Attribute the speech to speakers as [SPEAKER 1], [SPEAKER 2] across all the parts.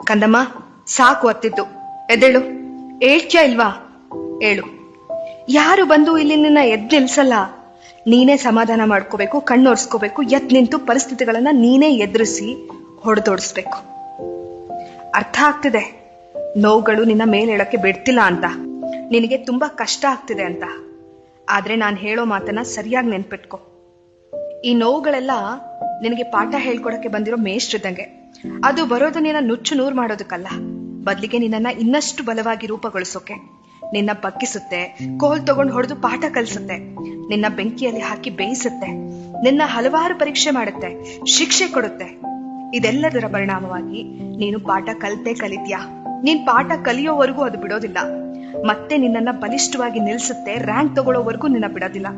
[SPEAKER 1] ಕಂದಮ್ಮ, ಸಾಕು ಅತ್ತಿದ್ದು, ಎದ್ದೇಳು. ಏಳ್ತ್ಯಾ ಇಲ್ವಾ? ಏಳು. ಯಾರು ಬಂದು ಇಲ್ಲಿ ನಿನ್ನ ಎದ್ ನಿಲ್ಸಲ್ಲ. ನೀನೇ ಸಮಾಧಾನ ಮಾಡ್ಕೋಬೇಕು, ಕಣ್ಣೊರ್ಸ್ಕೋಬೇಕು, ಎದ್ ನಿಂತು ಪರಿಸ್ಥಿತಿಗಳನ್ನ ನೀನೇ ಎದುರಿಸಿ ಹೊಡೆದೋಡಿಸ್ಬೇಕು. ಅರ್ಥ ಆಗ್ತಿದೆ ನೋವುಗಳು ನಿನ್ನ ಮೇಲೆ ಹೇಳಕ್ಕೆ ಬಿಡ್ತಿಲ್ಲ ಅಂತ, ನಿನಗೆ ತುಂಬಾ ಕಷ್ಟ ಆಗ್ತಿದೆ ಅಂತ. ಆದ್ರೆ ನಾನು ಹೇಳೋ ಮಾತನ್ನ ಸರಿಯಾಗಿ ನೆನ್ಪಿಟ್ಕೊ. ಈ ನೋವುಗಳೆಲ್ಲ ನಿನಗೆ ಪಾಠ ಹೇಳ್ಕೊಡಕ್ಕೆ ಬಂದಿರೋ ಮೇಷ್ಟ್ರಿದ್ದಂಗೆ. ಅದು ಬರೋದು ನಿನ್ನ ನುಚ್ಚು ನೂರು ಮಾಡೋದಕ್ಕಲ್ಲ, ಬದ್ಲಿಗೆ ನಿನ್ನನ್ನ ಇನ್ನಷ್ಟು ಬಲವಾಗಿ ರೂಪಗೊಳಿಸೋಕೆ. ನಿನ್ನ ಬಗ್ಗಿಸುತ್ತೆ, ಕೋಲ್ ತಗೊಂಡು ಹೊಡೆದು ಪಾಠ ಕಲಿಸುತ್ತೆ, ನಿನ್ನ ಬೆಂಕಿಯಲ್ಲಿ ಹಾಕಿ ಬೇಯಿಸುತ್ತೆ, ನಿನ್ನ ಹಲವಾರು ಪರೀಕ್ಷೆ ಮಾಡುತ್ತೆ, ಶಿಕ್ಷೆ ಕೊಡುತ್ತೆ. ಇದೆಲ್ಲದರ ಪರಿಣಾಮವಾಗಿ ನೀನು ಪಾಠ ಕಲಿತ್ಯಾ. ನೀನ್ ಪಾಠ ಕಲಿಯೋವರೆಗೂ ಅದು ಬಿಡೋದಿಲ್ಲ. ಮತ್ತೆ ನಿನ್ನನ್ನ ಬಲಿಷ್ಠವಾಗಿ ನಿಲ್ಸುತ್ತೆ, ರ್ಯಾಂಕ್ ತಗೊಳ್ಳೋವರೆಗೂ ನಿನ್ನ ಬಿಡೋದಿಲ್ಲ.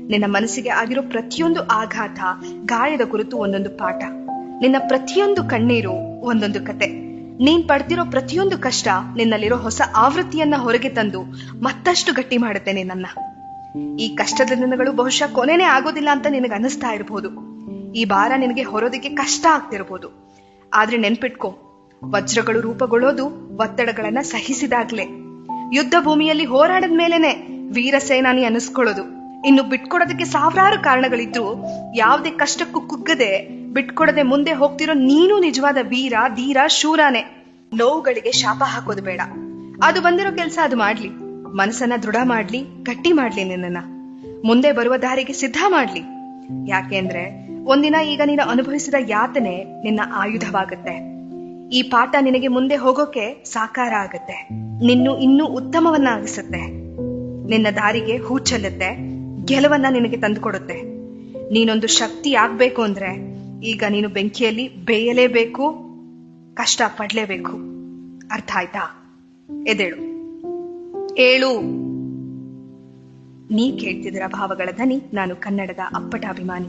[SPEAKER 1] ನಿನ್ನ ಮನಸ್ಸಿಗೆ ಆಗಿರೋ ಪ್ರತಿಯೊಂದು ಆಘಾತ, ಗಾಯದ ಕುರಿತು ಒಂದೊಂದು ಪಾಠ. ನಿನ್ನ ಪ್ರತಿಯೊಂದು ಕಣ್ಣೀರು ಒಂದೊಂದು ಕತೆ. ನೀನ್ ಪಡ್ತಿರೋ ಪ್ರತಿಯೊಂದು ಕಷ್ಟ ನಿನ್ನಲ್ಲಿರೋ ಹೊಸ ಆವೃತ್ತಿಯನ್ನ ಹೊರಗೆ ತಂದು ಮತ್ತಷ್ಟು ಗಟ್ಟಿ ಮಾಡುತ್ತೆ ನಿನ್ನನ್ನ. ಈ ಕಷ್ಟದ ದಿನಗಳು ಬಹುಶಃ ಕೊನೆನೇ ಆಗೋದಿಲ್ಲ ಅಂತ ನಿನಗೆ ಅನಿಸ್ತಾ ಇರಬಹುದು. ಈ ಭಾರ ನಿನಗೆ ಹೊರೋದಕ್ಕೆ ಕಷ್ಟ ಆಗ್ತಿರಬಹುದು. ಆದ್ರೆ ನೆನ್ಪಿಟ್ಕೋ, ವಜ್ರಗಳು ರೂಪುಗೊಳ್ಳೋದು ಒತ್ತಡಗಳನ್ನ ಸಹಿಸಿದಾಗ್ಲೇ. ಯುದ್ಧ ಭೂಮಿಯಲ್ಲಿ ಹೋರಾಡದ ಮೇಲೆನೆ ವೀರ ಸೇನಾನಿ ಅನಿಸ್ಕೊಳ್ಳೋದು. ಇನ್ನು ಬಿಟ್ಕೊಡೋದಕ್ಕೆ ಸಾವಿರಾರು ಕಾರಣಗಳಿದ್ರು ಯಾವುದೇ ಕಷ್ಟಕ್ಕೂ ಕುಗ್ಗದೆ ಬಿಟ್ಕೊಡದೆ ಮುಂದೆ ಹೋಗ್ತಿರೋ ನೀನು ನಿಜವಾದ ವೀರ, ಧೀರ, ಶೂರನೇ. ನೋವುಗಳಿಗೆ ಶಾಪ ಹಾಕೋದು ಬೇಡ. ಅದು ಬಂದಿರೋ ಕೆಲ್ಸ ಅದು ಮಾಡ್ಲಿ. ಮನಸ್ಸನ್ನ ದೃಢ ಮಾಡ್ಲಿ, ಗಟ್ಟಿ ಮಾಡ್ಲಿ, ನಿನ್ನನ್ನ ಮುಂದೆ ಬರುವ ದಾರಿಗೆ ಸಿದ್ಧ ಮಾಡ್ಲಿ. ಯಾಕೆಂದ್ರೆ ಒಂದಿನ ಈಗ ನೀನು ಅನುಭವಿಸಿದ ಯಾತನೆ ನಿನ್ನ ಆಯುಧವಾಗುತ್ತೆ. ಈ ಪಾಠ ನಿನಗೆ ಮುಂದೆ ಹೋಗೋಕೆ ಸಾಕಾರ ಆಗತ್ತೆ, ನಿನ್ನು ಇನ್ನೂ ಉತ್ತಮವನ್ನಾಗಿಸುತ್ತೆ, ನಿನ್ನ ದಾರಿಗೆ ಹೂ ಚೆಲ್ಲುತ್ತೆ, ಗೆಲುವನ್ನ ನಿನಗೆ ತಂದುಕೊಡುತ್ತೆ. ನೀನೊಂದು ಶಕ್ತಿ ಆಗ್ಬೇಕು ಅಂದ್ರೆ ಈಗ ನೀನು ಬೆಂಕಿಯಲ್ಲಿ ಬೇಯಲೇಬೇಕು, ಕಷ್ಟ ಪಡ್ಲೇಬೇಕು. ಅರ್ಥ ಆಯ್ತಾ? ಎದ್ದೇಳು, ಏಳು. ನೀ ಕೇಳ್ತಿದ್ದೀರ ಭಾವಗಳ ಧ್ವನಿ. ನಾನು ಕನ್ನಡದ ಅಪ್ಪಟ ಅಭಿಮಾನಿ